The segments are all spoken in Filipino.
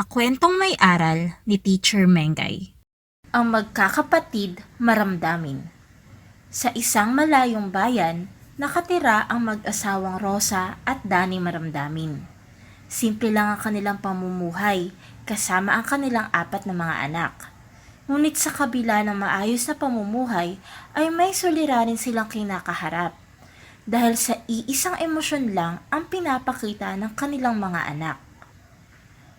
Mga kwentong may aral ni Teacher Mengay. Ang magkakapatid maramdamin. Sa isang malayong bayan, nakatira ang mag-asawang Rosa at Danny Maramdamin. Simple lang ang kanilang pamumuhay, kasama ang kanilang 4 na mga anak. Ngunit sa kabila ng maayos na pamumuhay, ay may suliranin silang kinakaharap. Dahil sa iisang emosyon lang ang pinapakita ng kanilang mga anak.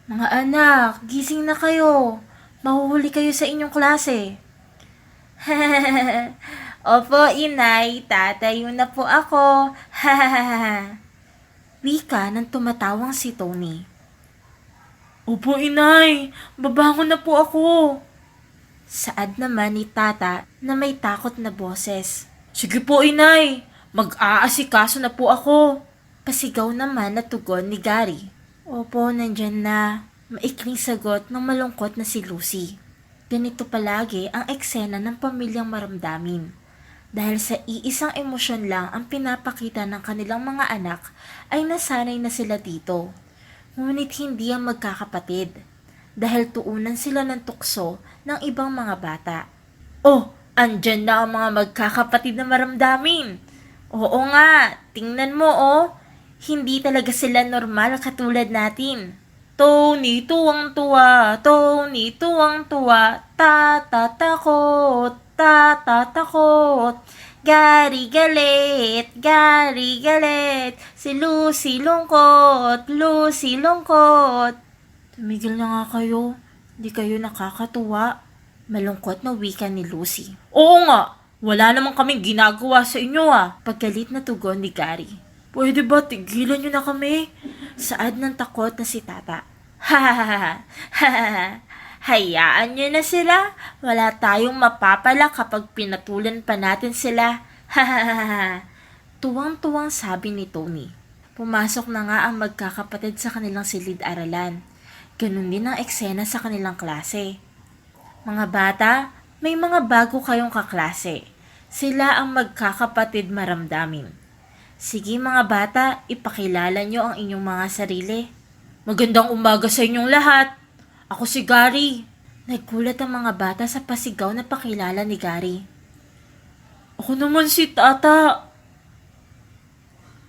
Mga anak, gising na kayo. Mahuhuli kayo sa inyong klase. Opo, inay. Tatayo na po ako. Wika ng tumatawang si Tony. Opo, inay. Babangon na po ako. Saad naman ni tata na may takot na boses. Sige po, inay. Mag-aasikaso na po ako. Pasigaw naman na tugon ni Gary. Opo, nandyan na. Maikling sagot ng malungkot na si Lucy. Ganito palagi ang eksena ng pamilyang Maramdamin. Dahil sa iisang emosyon lang ang pinapakita ng kanilang mga anak ay nasanay na sila dito. Ngunit hindi ang magkakapatid. Dahil tuunan sila ng tukso ng ibang mga bata. Oh, andyan na ang mga magkakapatid na Maramdamin. Oo nga, tingnan mo oh. Hindi talaga sila normal katulad natin. Tony, tuwang-tuwa. Tony, tuwang-tuwa. Tatatakot. Tatatakot. Gary galit. Gary galit. Si Lucy lungkot. Lucy lungkot. Tumigil na nga kayo. Di kayo nakakatuwa. Malungkot na wika ni Lucy. Oo nga. Wala namang kaming ginagawa sa inyo Paggalit na tugon ni Gary. Pwede ba tigilan nyo na kami? Saad ng takot na si tata. Hayaan nyo na sila. Wala tayong mapapala kapag pinatulan pa natin sila. Tuwang-tuwang sabi ni Tony. Pumasok na nga ang magkakapatid sa kanilang silid-aralan. Ganun din ang eksena sa kanilang klase. Mga bata, may mga bago kayong kaklase. Sila ang magkakapatid Maramdamin. Sige mga bata, ipakilala nyo ang inyong mga sarili. Magandang umaga sa inyong lahat. Ako si Gary. Nagkulat ang mga bata sa pasigaw na pakilala ni Gary. Ako naman si Tata.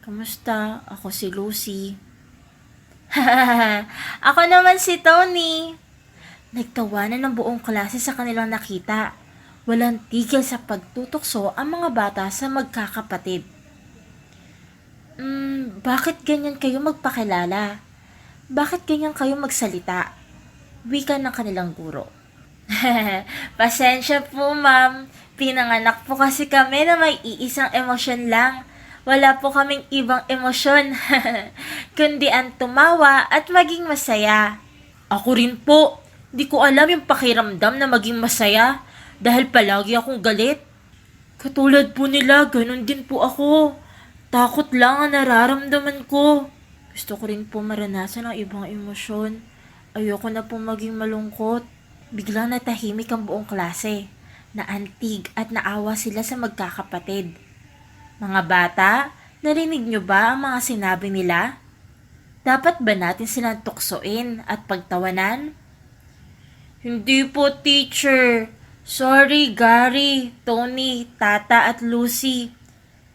Kamusta? Ako si Lucy. Ako naman si Tony. Nagtawanan ng buong klase sa kanilang nakita. Walang tigil sa pagtutukso ang mga bata sa magkakapatid. Bakit ganyan kayo magpakilala? Bakit ganyan kayo magsalita? Wika ng kanilang guro. Pasensya po, ma'am. Pinanganak po kasi kami na may iisang emosyon lang. Wala po kaming ibang emosyon, kundi ang tumawa at maging masaya. Ako rin po. Di ko alam yung pakiramdam na maging masaya dahil palagi akong galit. Katulad po nila, ganun din po ako. Takot lang ang nararamdaman ko. Gusto ko rin po maranasan ang ibang emosyon. Ayoko na po maging malungkot. Biglang natahimik ang buong klase. Naantig at naawa sila sa magkakapatid. Mga bata, narinig nyo ba ang mga sinabi nila? Dapat ba natin silang tuksoin at pagtawanan? Hindi po, teacher. Sorry, Gary, Tony, Tata at Lucy.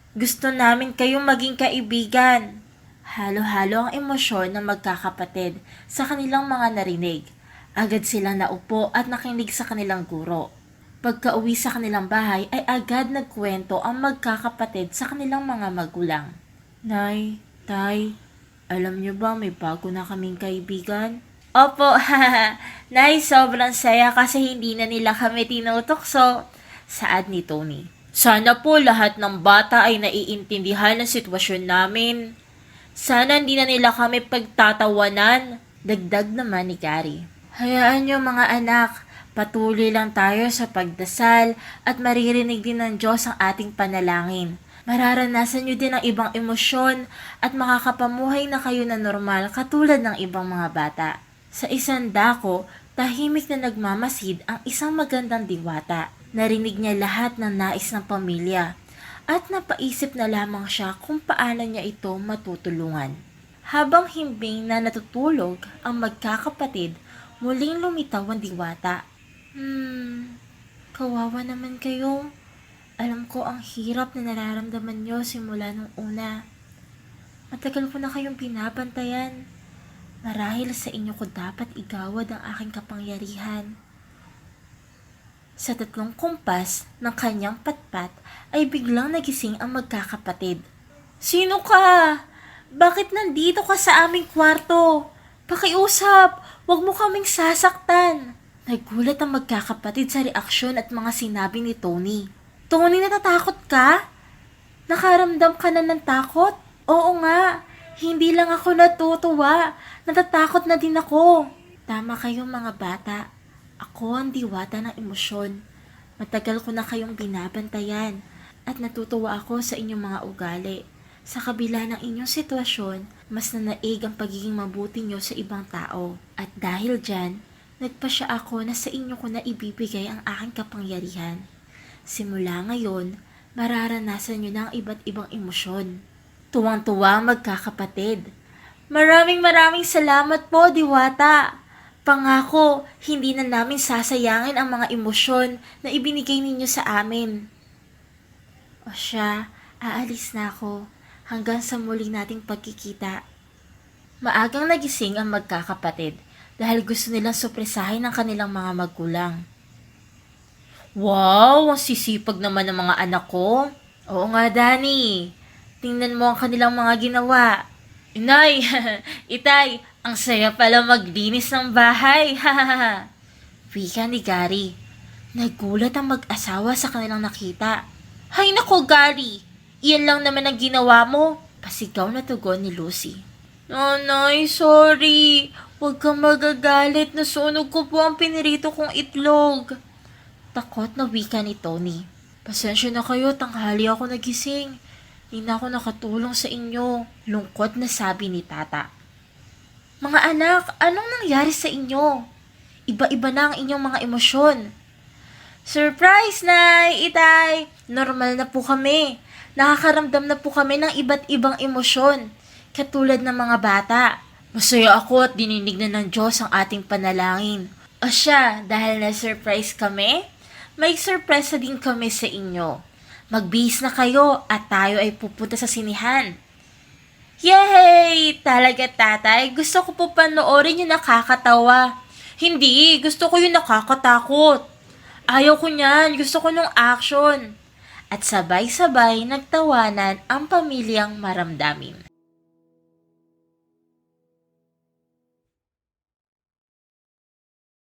Gusto namin kayong maging kaibigan. Halo-halo ang emosyon ng magkakapatid sa kanilang mga narinig. Agad silang naupo at nakinig sa kanilang guro. Pagka-uwi sa kanilang bahay ay agad nagkwento ang magkakapatid sa kanilang mga magulang. Nay, Tay, alam niyo ba may bago na kaming kaibigan? Opo, Nay, sobrang saya kasi hindi na nila kami tinutokso. Saad ni Tony. Sana po lahat ng bata ay naiintindihan ang sitwasyon namin. Sana hindi na nila kami pagtatawanan. Dagdag naman ni Gary. Hayaan niyo mga anak, patuloy lang tayo sa pagdasal at maririnig din ng Diyos ang ating panalangin. Mararanasan niyo din ang ibang emosyon at makakapamuhay na kayo na normal katulad ng ibang mga bata. Sa isang dako, tahimik na nagmamasid ang isang magandang diwata. Narinig niya lahat ng nais ng pamilya at napaisip na lamang siya kung paano niya ito matutulungan. Habang himbing na natutulog ang magkakapatid, Muling lumitaw ang diwata. Kawawa naman kayo. Alam ko ang hirap na nararamdaman nyo simula nung una. Matagal ko na kayong binabantayan. Marahil sa inyo ko dapat igawad ang aking kapangyarihan. Sa tatlong kumpas ng kanyang patpat ay biglang nagising ang magkakapatid. Sino ka? Bakit nandito ka sa aming kwarto? Pakiusap, wag mo kaming sasaktan. Nagulat ang magkakapatid sa reaksyon at mga sinabi ni Tony. Tony, natatakot ka? Nakaramdam ka na ng takot? Oo nga, hindi lang ako natutuwa. Natatakot na din ako. Tama kayo mga bata. Ako ang diwata ng emosyon. Matagal ko na kayong binabantayan at natutuwa ako sa inyong mga ugali. Sa kabila ng inyong sitwasyon, mas nanaig ang pagiging mabuti nyo sa ibang tao. At dahil dyan, nagpasya ako na sa inyo ko na ibibigay ang aking kapangyarihan. Simula ngayon, mararanasan nyo na ang iba't ibang emosyon. Tuwang-tuwa magkakapatid. Maraming salamat po, Diwata. Pangako, hindi na namin sasayangin ang mga emosyon na ibinigay ninyo sa amin. O siya, aalis na ako hanggang sa muling nating pagkikita. Maagang nagising ang magkakapatid dahil gusto nilang supresahin ang kanilang mga magulang. Wow, ang sisipag naman ng mga anak ko. Oo nga, Danny. Tingnan mo ang kanilang mga ginawa. Inay, itay, ang saya pala maglinis ng bahay. Wika ni Gary. Nagulat ang mag-asawa sa kanilang nakita. Hay nako, Gary. Iyan lang naman ang ginawa mo. Pasigaw na tugon ni Lucy. Nanay, sorry. Huwag kang magagalit. Nasunog ko po ang pinirito kong itlog. Takot na wika ni Tony. Pasensya na kayo, tanghali ako nagising. Hindi na ako nakatulong sa inyo. Lungkot na sabi ni Tata. Mga anak, anong nangyari sa inyo? Iba-iba na ang inyong mga emosyon. Surprise, Nay! Itay! Normal na po kami. Nakakaramdam na po kami ng iba't ibang emosyon. Katulad ng mga bata. Masaya ako at dininig na ng Diyos ang ating panalangin. O siya, dahil na-surprise kami, may surpresa din kami sa inyo. Magbihis na kayo at tayo ay pupunta sa sinihan. Yay! Talaga, tatay. Gusto ko po panoorin yung nakakatawa. Hindi, gusto ko yung nakakatakot. Ayaw ko niyan. Gusto ko nung action. At sabay-sabay nagtawanan ang pamilyang maramdamin.